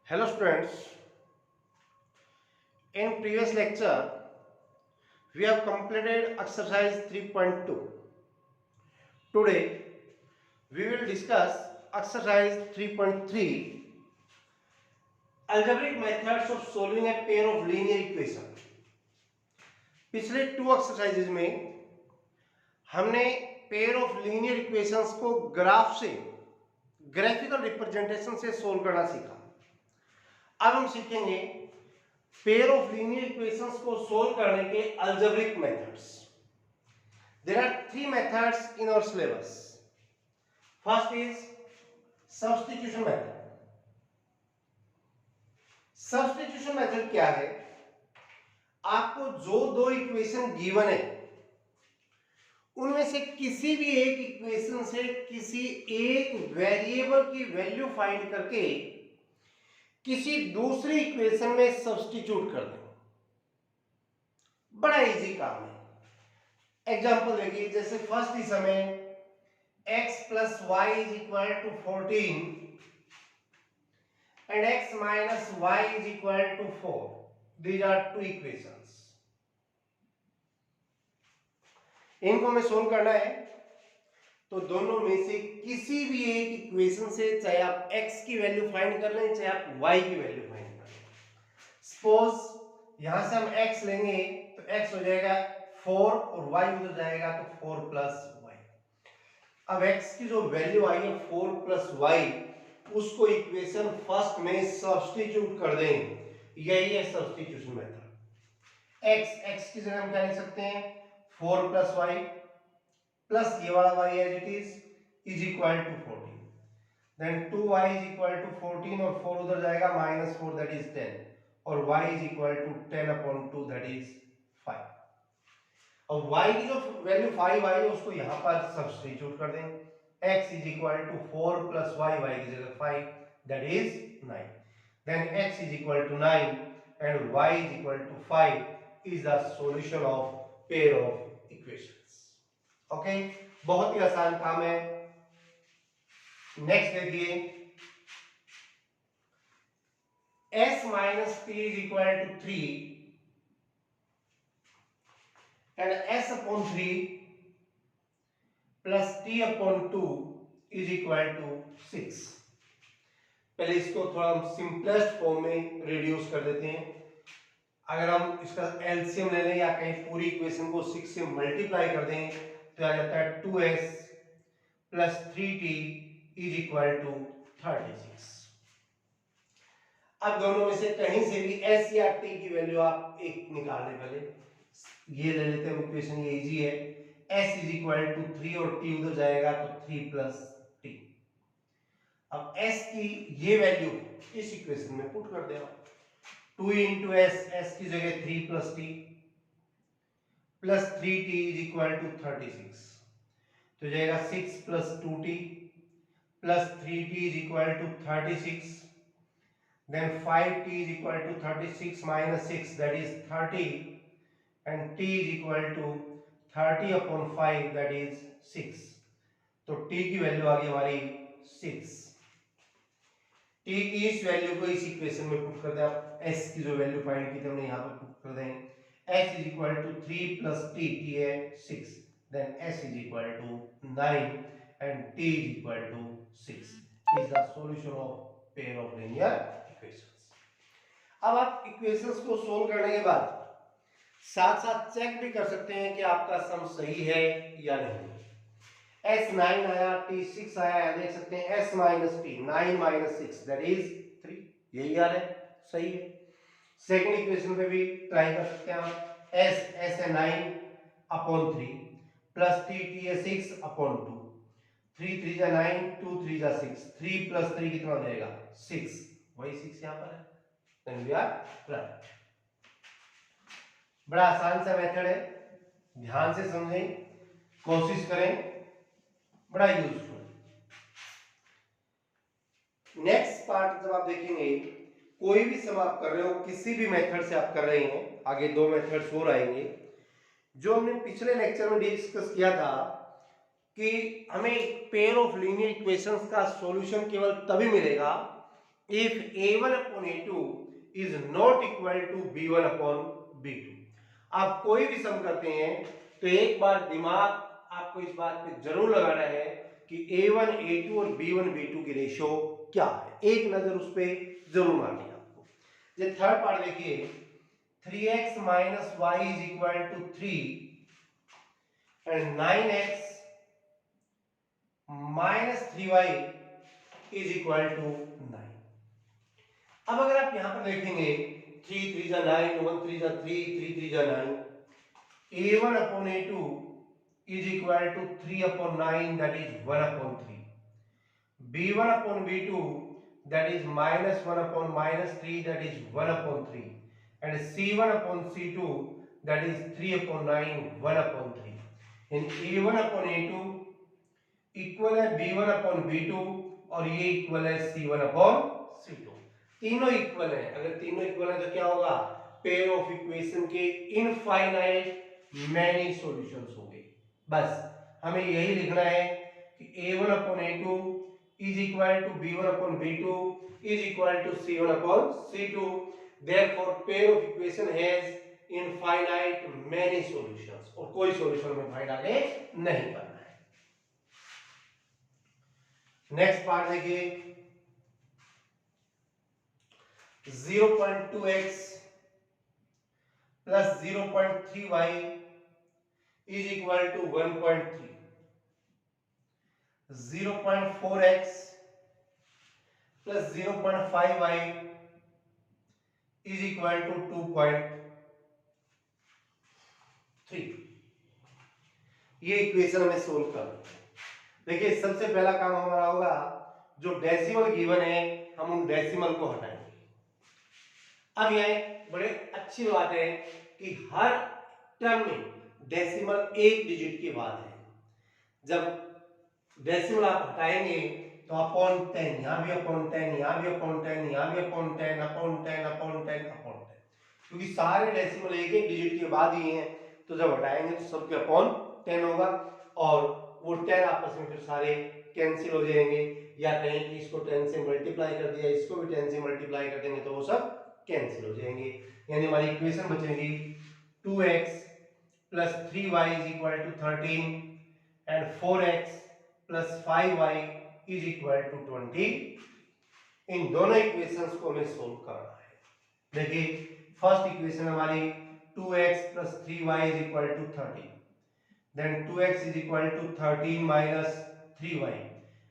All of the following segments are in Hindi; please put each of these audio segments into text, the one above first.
Hello students, in previous lecture we have completed exercise 3.2. Today we will discuss exercise 3.3, algebraic methods of solving a pair of linear equation. पिछले 2 एक्सरसाइजेज में हमने पेयर ऑफ लीनियर इक्वेशंस को ग्राफ से, ग्राफिकल रिप्रेजेंटेशन से सोल्व करना सीखा। अब हम सीखेंगे पेयर ऑफ लीनियर इक्वेशंस को सोल्व करने के algebraic methods. There are 3 methods in our syllabus. First is substitution method. Substitution method क्या है? आपको जो दो इक्वेशन गिवन है उनमें से किसी भी एक इक्वेशन से किसी एक वेरिएबल की वैल्यू फाइंड करके किसी दूसरी इक्वेशन में सब्स्टिट्यूट कर दें। बड़ा इजी काम है। एग्जांपल देखिए, जैसे फर्स्ट इज हमें x plus y is equal to 14 and x minus y is equal to 4। These are two equations. इनको हमें सोल्व करना है तो दोनों में से किसी भी एक इक्वेशन से, चाहे आप x की वैल्यू फाइंड कर लें चाहे आप y की वैल्यू फाइंड कर लें। सपोज यहां से हम x लेंगे तो x हो जाएगा 4 और y उधर जाएगा तो 4 प्लस y। अब x की जो वैल्यू आई है 4 प्लस y, उसको इक्वेशन फर्स्ट में सब्स्टिट्यूट कर दें। यही है सब्स्टिट्यूशन मेथड। x की जगह हम क्या लिख सकते हैं? 4 प्लस वाई प्लस ये वाला y as it is equal to 14, then 2y is equal to 14 और 4 उधर जाएगा -4 दैट इज 10 और y is equal to 10 upon 2 that is 5। अब y की जो वैल्यू 5 आई है उसको यहां पर सब्स्टिट्यूट कर दें। x is equal to 4 plus y, y की जगह 5 that is 9, then x is equal to 9 and y is equal to 5 is the solution of pair of equations. Okay, बहुत ही आसान काम है। नेक्स्ट देखिए, s minus t is equal to 3 and s upon 3 plus t upon 2 is equal to 6। पहले इसको थोड़ा हम सिंपलेस्ट फॉर्म में रिड्यूस कर देते हैं। अगर हम इसका एलसीएम ले लें या कहीं पूरी इक्वेशन को 6 से मल्टीप्लाई कर दें तो आ जाता है 2s plus 3t is equal to 36। अब दोनों में से कहीं से भी s या t की वैल्यू आप एक निकाल लें। पहले ये ले लेते हैं इक्वेशन, ये इजी है। s इज इक्वल टू 3 और t उधर जाएगा तो 3 प्लस t। अब s की ये वैल्यू इस इक्वेशन में पुट कर दें। 2 इंटू s की जगह 3 plus t plus 3t is equal to 36, तो जाएगा 6 plus 2t plus 3t is equal to 36, then 5t is equal to 36 minus 6 that is 30 and t is equal to 30 upon 5 that is 6। तो t की वैल्यू आ गई हमारी 6। t की इस वैल्यू को इस इक्वेशन में पुट कर दें। आप s की जो वैल्यू फाइंड की थी हमने यहां पर पुट कर दें। h is equal to 3 plus t, t है 6, then s is equal to 9 and t is equal to 6 is the solution of pair of linear equations. अब आप इक्वेशंस को सोल्व करने के बाद साथ साथ चेक भी कर सकते हैं कि आपका सम सही है या नहीं। s 9 आया, t 6 आया, देख सकते हैं s minus T 9 minus 6 that is 3, यही आ रहा है, सही है। सेकंड इक्वेशन पे भी ट्राई कर सकते हैं आप। s है 9 अपॉन 3 प्लस t है 6 अपॉन 2, 3 3 जा 9, 2 3 जा 6, 3 प्लस 3 कितना हो जाएगा 6, वही 6 यहां पर है, देन वी आर राइट। बड़ा आसान सा मेथड है, ध्यान से समझें, कोशिश करें, बड़ा यूजफुल। नेक्स्ट पार्ट जब आप देखेंगे, कोई भी सम आप कर रहे हो, किसी भी मेथड से आप कर रहे हैं, आगे 2 मेथड्स और आएंगे। जो हमने पिछले लेक्चर में डिस्कस किया था कि हमें पेयर ऑफ लीनियर इक्वेशंस का सॉल्यूशन केवल तभी मिलेगा if a1 upon a2 is not equal to b1 upon b2। आप कोई भी सम करते हैं तो एक बार दिमाग आपको इस बात पे जरूर लगाना है कि a1 a2 और b1 b2 की रेशियो क्या है, एक नजर उस पे जरूर मारनी है आपको। ये थर्ड पार्ट देखिए, 3x minus y is equal to 3 and 9x minus 3y is equal to 9। अब अगर आप यहां पर देखेंगे 3 3 जा 9, 1 3 जा 3, 3 3 जा 9, a1 upon a2 is equal to 3 upon 9, that is 1 upon 3, b1 upon b2 that is minus 1 upon minus 3, that is 1 upon 3, and c1 upon c2 that is 3 upon 9, 1 upon 3, and a1 upon a2 equal है b1 अपॉन b2 और ये इक्वल है c1 अपॉन c2। तीनों इक्वल है, अगर तीनों इक्वल है तो क्या होगा, पेयर ऑफ इक्वेशन के इनफाइनाइट मैनी सॉल्यूशंस होंगे। बस हमें यही लिखना है कि a1 upon a2 is equal to b1 upon b2 is equal to c1 upon c2, therefore pair of equation has infinite many solutions, और कोई सॉल्यूशन में फाइंड आगे नहीं करना है। नेक्स्ट पार्ट देखिए, 0.2x plus 0.3y is equal to 1.3, 0.4x plus 0.5y is equal to 2.3। ये इक्वेशन हमें सोल्व करनी है। देखिए सबसे पहला काम हमारा होगा, जो डेसिमल गिवन है हम उन डेसिमल को हटाएंगे। अब यह बड़े अच्छी बात है कि हर टर्म में डेसिमल एक डिजिट के बाद है। जब डेसिमल आप हटाएंगे तो अपॉन 10, यहां भी अपॉन 10, यहां भी अपॉन 10, यहां भी अपॉन 10, अपॉन 10, अपॉन 10, अपॉन 10, क्योंकि सारे डेसिमल एक एक डिजिट के बाद ही हैं, तो जब हटाएंगे तो सबके अपॉन 10 होगा और वो 10 आपस में फिर सारे कैंसिल हो जाएंगे, या कहीं कि इसको 10 से मल्टीप्लाई कर दिया, इसको भी 10 से मल्टीप्लाई कर देंगे तो वो सब कैंसिल हो जाएंगे। यानी हमारी इक्वेशन बचेगी 2x plus 3y is equal to 13 and 4x plus 5y is equal to 20। इन दोनों इक्वेशंस को हमें सोल्व करना है। देखिए फर्स्ट इक्वेशन हमारी 2x plus 3y is equal to 30, then 2x is equal to 13 minus 3y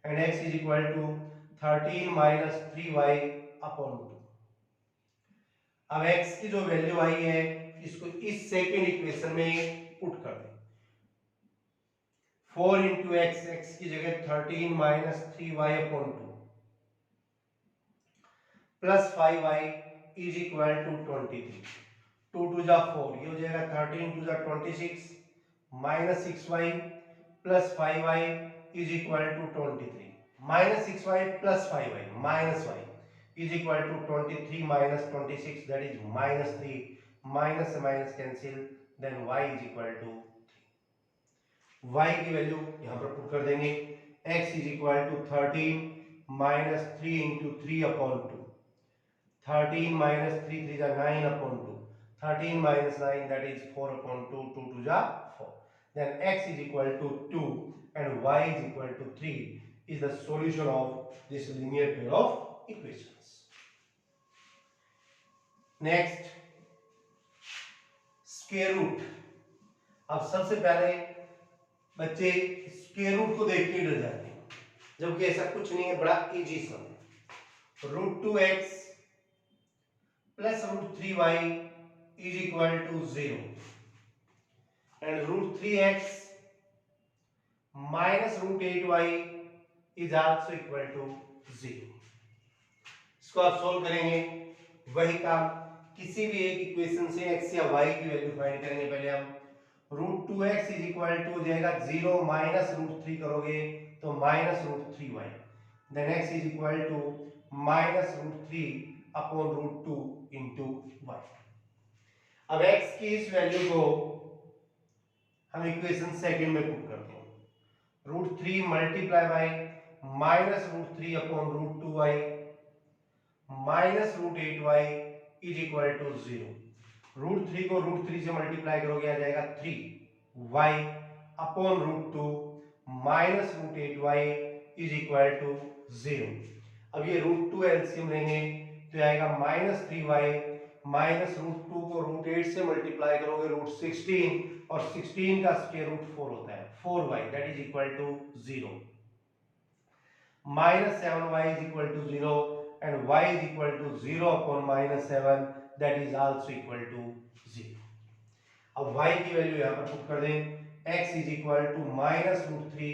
and x is equal to 13 minus 3y upon 2। अब x की जो वैल्यू आई है इसको इस सेकेंड इक्वेशन में पुट कर दें, 4 इंटू एक्स, एक्स की जगह 13 minus 3y upon 2 plus 5y is equal to 23, 2 2 जा 4, ये हो जाएगा 13 2 जा 26 minus 6y plus 5y is equal to 23, minus 6y plus 5y minus y is equal to 23 minus 26, that is minus 3, minus से minus cancel, then y is equal to 3। y की वैल्यू यहाँ पर पुट कर देंगे, x is equal to 13 minus 3 into 3 upon 2, 13 minus 3 3 जा 9 upon 2, 13 minus 9 that is 4 upon 2, 2 2 जा 4, then x is equal to 2 and y is equal to 3 is the solution of this linear pair of equations। Next square root. अब सबसे पहले बच्चे स्क्वायर रूट को देख के डर जाते हैं, जबकि ऐसा कुछ नहीं है, बड़ा इजी सम है। √2x plus √3y is equal to 0 and √3x minus √8y is also equal to 0। इसको आप सोल्व करेंगे, वही काम किसी भी एक इक्वेशन से x या y की वैल्यू फाइंड करेंगे। पहले हम √2x इज इक्वल टू हो जाएगा 0 माइनस √3 करोगे तो minus √3y, then x is equal to minus √3 upon √2 into y। अब x की इस वैल्यू को हम इक्वेशन सेकंड में पुट करते हैं, √3 multiply by minus √3 upon √2y minus root 8y is equal to 0। Root 3 को रूट 3 से मल्टीप्लाई करोगे आ जाएगा 3y upon root 2 minus root 8y is equal to 0। अब ये रूट 2 एलसीएम लेंगे तो आएगा माइनस 3y माइनस रूट 2 को रूट 8 से मल्टीप्लाई करोगे रूट 16 और 16 का स्क्वायर रूट 4 होता है 4y that is equal to 0। minus 7y is equal to 0 and y is equal to 0 upon minus 7 that is also equal to 0। अब y की वैल्यू यहाँ पर पुट कर दें x is equal to minus root 3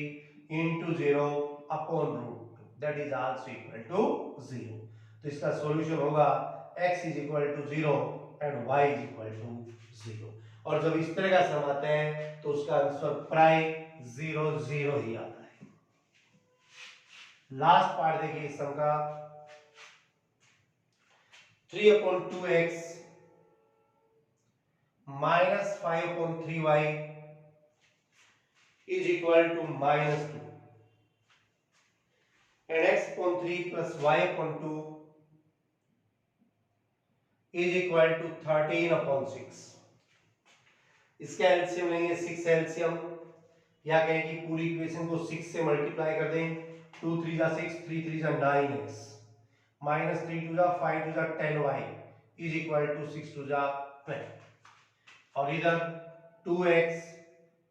into 0 upon root 2 that is also equal to 0। तो इसका सॉल्यूशन होगा x is equal to 0 and y is equal to 0। और जब इस तरह का सम आता है तो उसका आंसर प्राय 0 0 ही आता है। लास्ट पार्ट देखिए इस सम का 3/2x minus 5/3y is equal to minus 2 and x/3 plus y/2 is equal to 13/6। इसका एलसीएम लेंगे 6 एलसीएम या कहें कि पूरी इक्वेशन को 6 से मल्टीप्लाई कर दें 2 3 जा 6 3 3 जा 9x minus 3 2 जा 5 2 जा 10y is equal to 6 2 जा 12 और इधर 2x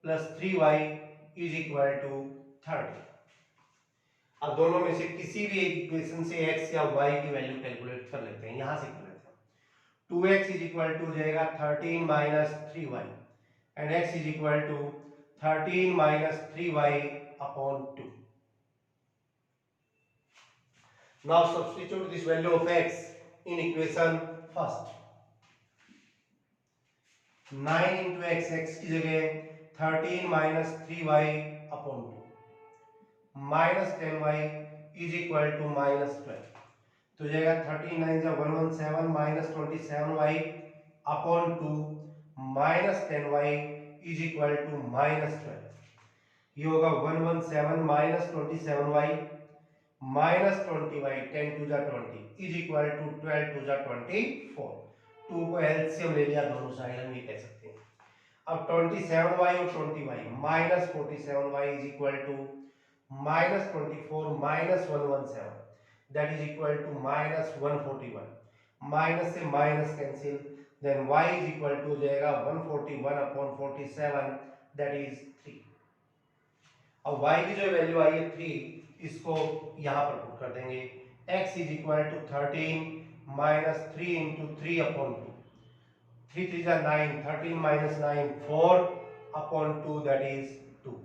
plus 3y is equal to 30। अब दोनों में से किसी भी एक इक्वेशन से x या y की वैल्यू कैलकुलेट कर लेते हैं। यहां से कर लेते हैं 2x is equal to हो जाएगा 13 minus 3y and x is equal to 13 minus 3y upon 2। Now substitute this value of x in equation first। 9 into x x की जगह 13 minus 3y upon 2 minus 10y is equal to minus 12। तो जाएगा 13 9 जा 117 minus 27y upon 2 minus 10y is equal to minus 12। ये होगा 117 minus 27y minus 20y 10 to the 20 is equal to 12 to the 24। 2 को एलसीएम ले लिया दोनों साइड हम ये कह सकते हैं। अब 27y और 20y minus 47y is equal to minus 24 minus 117 that is equal to minus 141। Minus से minus cancel then y is equal to हो जाएगा 141 upon 47 that is 3। अब y की जो वैल्यू आई है 3 इसको यहां पर पुट कर देंगे x is equal to 13 minus 3 into 3 upon 2 3 3 is 9 13 minus 9 4 upon 2 that is 2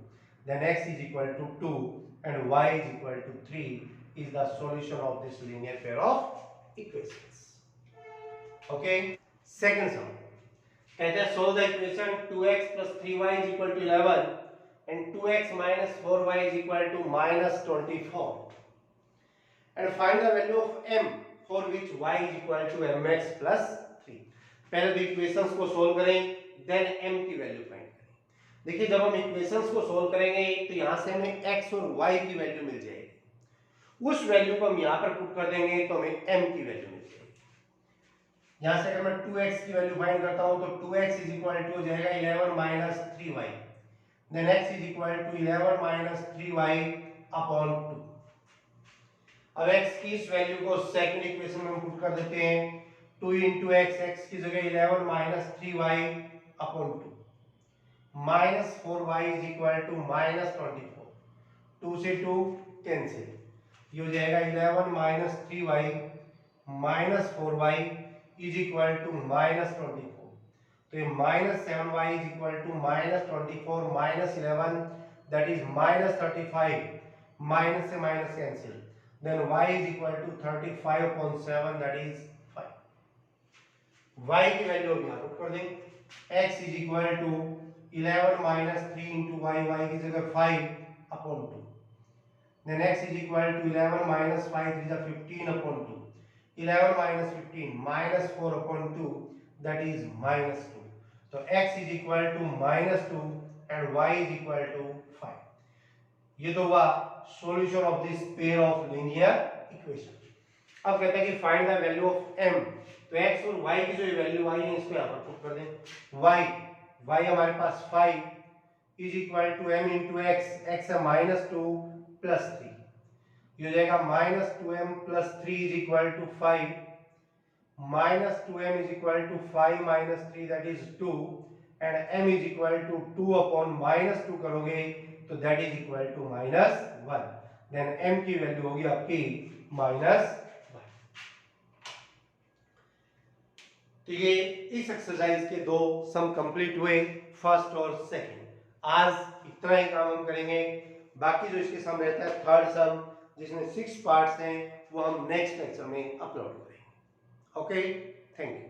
then x is equal to 2 and y is equal to 3 is the solution of this linear pair of equations। okay second sum कहते हैं solve the equation 2x plus 3y is equal to 11 and 2x minus 4y is equal to minus 24 and find the value of m for which y is equal to mx plus 3। पहले तो इक्वेशंस को सोल्व करें देन m की वैल्यू फाइंड करें। देखिए जब हम इक्वेशंस को सोल्व करेंगे तो यहां से हमें x और y की वैल्यू मिल जाएगी। उस वैल्यू को हम यहां पर पुट कर देंगे तो हमें m की वैल्यू मिल जाएगी। यहां से अगर मैं 2x की वैल्यू फाइंड करता हूं तो 2x is equal to हो जाएगा 11 minus 3y then x is equal to 11 minus 3y upon 2। अब x की इस वैल्यू को सेकंड इक्वेशन में पुट कर देते हैं 2 into x x की जगह 11 minus 3y upon 2 minus 4y is equal to minus 24। 2 से 2 कैंसिल ये हो जाएगा 11 minus 3y minus 4y is equal to minus 24। तो ये minus 7y is equal to minus 24 minus 11 that is minus 35 minus से minus cancel then y is equal to 35 upon 7 that is 5। y की वैल्यू अब यहाँ पुट कर दें x is equal to 11 minus 3 into y y की जगह 5 upon 2 then x is equal to 11 minus 5 is 15 upon 2 11 minus 15 minus 4 upon 2 that is minus 2। तो x is equal to minus 2 and y is equal to 5। ये तो हुआ solution of this pair of linear equation. अब कहते हैं कि find the value of m, तो x और y की जो ये वैल्यू आई है इसको यहाँ पर पुट कर दें। y हमारे पास 5 is equal to m into x है -2 प्लस 3, ये हो जाएगा -2m प्लस 3 is equal to 5, -2m is equal to 5 minus 3 that is 2 and m is equal to 2 upon -2 करोगे तो that is equal to -1, then m की वैल्यू होगी आपकी -1। तो ये इस एक्सरसाइज के दो सम कंप्लीट हुए, फर्स्ट और सेकंड। आज इतना ही काम हम करेंगे, बाकी जो इसके सम रहता है थर्ड सम जिसमें 6 पार्ट्स हैं वो हम नेक्स्ट लेक्चर में अपलोड करेंगे। Okay, thank you.